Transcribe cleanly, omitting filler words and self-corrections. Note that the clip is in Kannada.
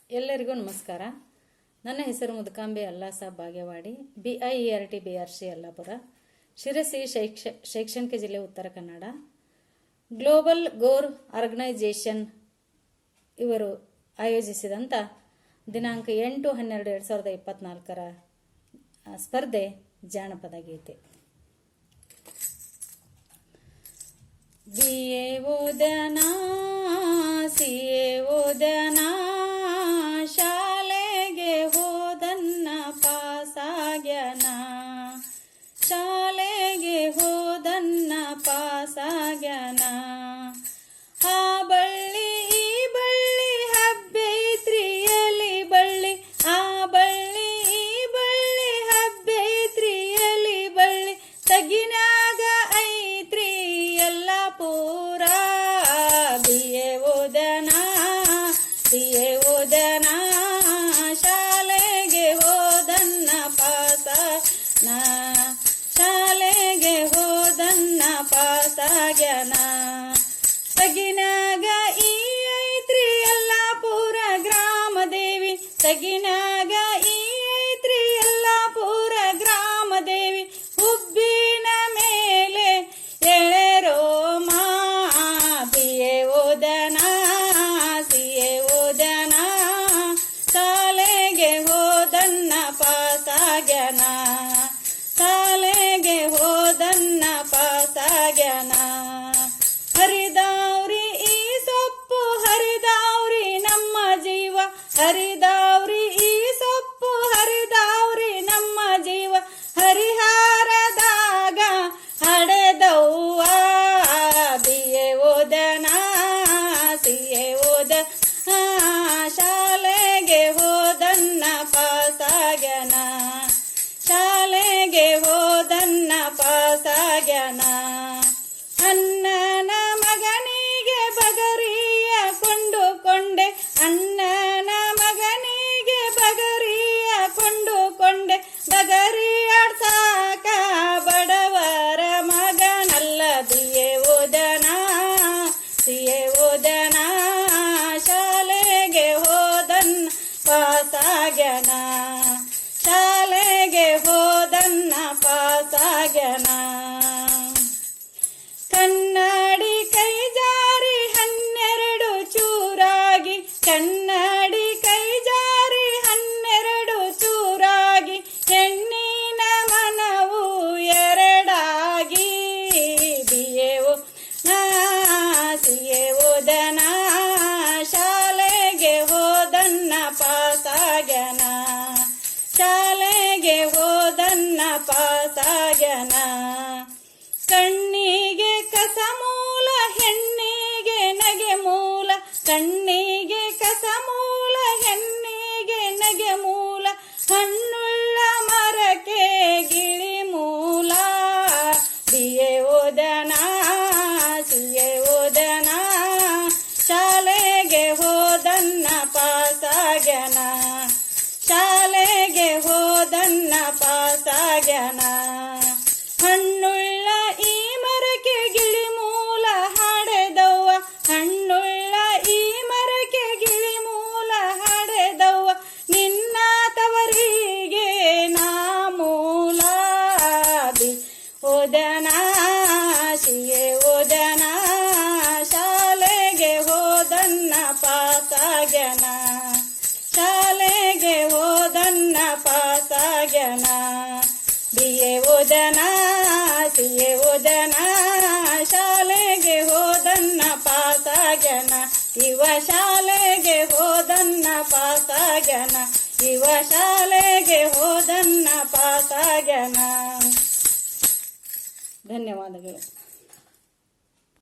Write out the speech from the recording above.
ಎಲ್ಲರಿಗೂ ನಮಸ್ಕಾರ. ನನ್ನ ಹೆಸರು ಮುದುಕಾಂಬೆ ಅಲ್ಲಾಸಾಬ್ ಬಾಗೇವಾಡಿ, BIERT BRC ಯಲ್ಲಾಪುರ, ಶಿರಸಿ ಶೈಕ್ಷಣಿಕ ಜಿಲ್ಲೆ, ಉತ್ತರ ಕನ್ನಡ. ಗ್ಲೋಬಲ್ ಗೋರ್ ಆರ್ಗನೈಜೇಷನ್ ಇವರು ಆಯೋಜಿಸಿದಂಥ ದಿನಾಂಕ 8-12-2024 ಸ್ಪರ್ಧೆ ಜಾನಪದ ಗೀತೆ. BA ಓದನ CA ಓದನ ಶಾಲೆಗೆ ಹೋದನ್ನ ಪಾಸಾಗ್ಯನ, ಶಾಲೆಗೆ ಹೋದನ್ನ ಪಾಸಾಗ್ಯನ. ಆ ಬಳ್ಳಿ ಈ ಬಳ್ಳಿ ಹಬ್ಬೈತ್ರಿಯಲಿ ಬಳ್ಳಿ, ಆ ಬಳ್ಳಿ ಈ ಬಳ್ಳಿ ಹಬ್ಬೈತ್ರಿಯಲಿ ಬಳ್ಳಿ, ತಗಿನಾಗ ಐತ್ರಿ ಎಲ್ಲ ಪೂರ. BA ಓದನ CA ಓದನ ಶಾಲೆಗೆ ಹೋದನ್ನ ಪಾಸನ, ಶಾಲೆಗೆ ಹೋದನ್ನ ಪಾಸಾಗ್ಯನ. ತಗಿನಾಗ ಈ ಐತ್ರಿ ಯಲ್ಲಾಪುರ ಗ್ರಾಮ ದೇವಿ, ತಗಿನಾಗ ಈ ಐತ್ರಿ ಯಲ್ಲಾಪುರ ಗ್ರಾಮ ದೇವಿ, ಹುಬ್ಬಿನ ಮೇಲೆ ಎಳೆರೋ ಮಾ. BA ಓದನ CA ಓದನ ಶಾಲೆಗೆ ಹೋದನ್ನ ಪಾಸಾಗ್ಯನ, ಶಾಲೆಗೆ ಹೋದನ್ನ ಪಾಸಾಗ್ಯನ. ಹರಿದಾವ್ರಿ ಈ ಸೊಪ್ಪು ಹರಿದಾವ್ರಿ ನಮ್ಮ ಜೀವ, ಹರಿದಾವ್ರಿ ಈ ಸೊಪ್ಪು ಹರಿದಾವ್ರಿ ನಮ್ಮ ಜೀವ, ಹರಿಹಾರದಾಗ ಹಡೆದವ್ವ. BA ಓದನ CA ಓದನ ಶಾಲೆಗೆ ಹೋದನ್ನ ಪಾಸಾಗ್ಯನ, ಶಾಲೆಗೆ ಹೋದನ್ನ ಪಾಸಾಗ್ಯನ. ಅಣ್ಣನ ಮಗನಿಗೆ ಬಗರಿಯ ಕೊಂಡುಕೊಂಡೆ, ಅಣ್ಣನ ಮಗನಿಗೆ ಬಗರಿಯ ಕೊಂಡುಕೊಂಡೆ, ಬಗರಿ ಆಡ್ಸಾಕ ಬಡವರ ಮಗನಲ್ಲ. BA ಓದನ CA ಓದನ ಶಾಲೆಗೆ ಹೋದನ್ನ ಪಾಸಾಗ್ಯನ, ಶಾಲೆಗೆ ಹೋದನ್ನ ಪಾಸಾಗ್ಯನ. ಕನ್ನಡಿ ಕೈ ಜಾರಿ 12 ಚೂರಾಗಿ, ಕನ್ನಡಿ ಕೈ ಜಾರಿ 12 ಚೂರಾಗಿ, ಹೆಣ್ಣಿನ ಮನವು ಎರಡಾಗಿ. BA CA ಓದನ ಶಾಲೆಗೆ ಹೋದನ್ನ ಪಾಸಾಗ್ಯನ, ಶಾಲೆಗೆ ಹೋದನ್ನ ಪಾಸಾಗ್ಯನ. ಕಣ್ಣಿಗೆ ಕಸ ಮೂಲ ಹೆಣ್ಣಿಗೆ ನಗೆ ಮೂಲ, ಕಣ್ಣಿಗೆ ಕಸ ಮೂಲ ಹೆಣ್ಣಿಗೆ ನಗೆ ಮೂಲ, ಹಣ್ಣುಳ್ಳ ಮರಕ್ಕೆ ಗಿಳಿ ಮೂಲ. BA ಓದನ CA ಓದನ ಶಾಲೆಗೆ ಹೋದನ್ನ ಪಾಸಾಗ್ಯನ, ಶಾಲೆಗೆ ಹೋದನ್ನ ಪಾಸಾಗ್ಯನ. ಹಣ್ಣುಳ್ಳ ಈ ಮರಕ್ಕೆ ಗಿಳಿ ಮೂಲ ಹಾಡೆದವ್ವ, ಹಣ್ಣುಳ್ಳ ಈ ಮರಕ್ಕೆ ಗಿಳಿ ಮೂಲ ಹಾಡೆದವ್ವ, ನಿನ್ನ ತವರಿಗೆ ನಾ ಮೂಲ. ಓದನ CA ಓದನ ಶಾಲೆಗೆ ಹೋದನ್ನ ಪಾಸಾಗ್ಯನ, ಶಾಲೆಗೆ ಹೋದನ್ನ ಪಾಸಾಗ್ಯನ. BA ಓದನ CA ಓದನ ಶಾಲೆಗೆ ಹೋದನ್ನ ಪಾಸಾಗ್ಯನ, ಇವ ಶಾಲೆಗೆ ಹೋದನ್ನ ಪಾಸಾಗ್ಯನ, ಇವ ಶಾಲೆಗೆ ಹೋದನ್ನ ಪಾಸಾಗ್ಯನ. ಧನ್ಯವಾದಗಳು.